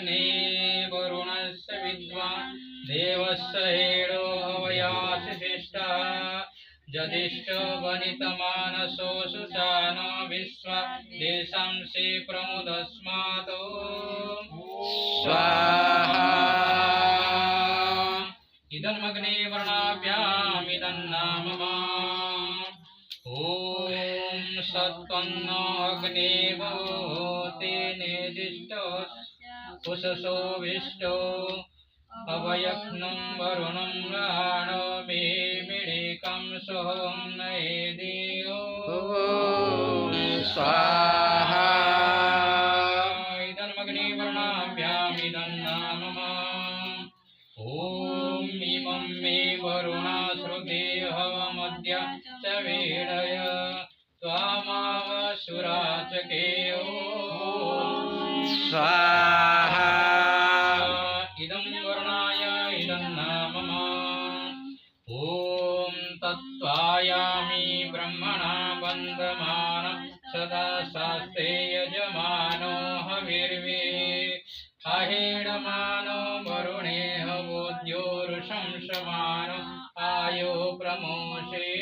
इदमग्ने वरुणस्य विद्वान् देवस्य हेडो हवयासि शिष्टः जदिष्टो वनितमानसो सुचानो विश्वा देशंसि प्रमुदस्मातो स्वाहा इदमग्ने वर्णाभ्यामिदन्नाम ॐ सत्पन्नो अग्नेवोते निर्दिष्टो उषसो विष्टो अवयक्नं वरुणं राणो मे मिडिकं सोहं नयेदियो स्वाहा इदमग्ने वर्णाभ्यामिदन्नाम ॐ इमं मे वरुणाश्रुते हवमद्य च वेडय त्वामावसुराचके ॐ स्वाहा इदं वरुणाय इदं नाम ॐ तत्त्वायामि ब्रह्मणा वन्दमानं सदा शास्त्रे यजमानो हविर्वे अहेडमानो वरुणे हवोद्योरुषं शमानो आयो प्रमोषे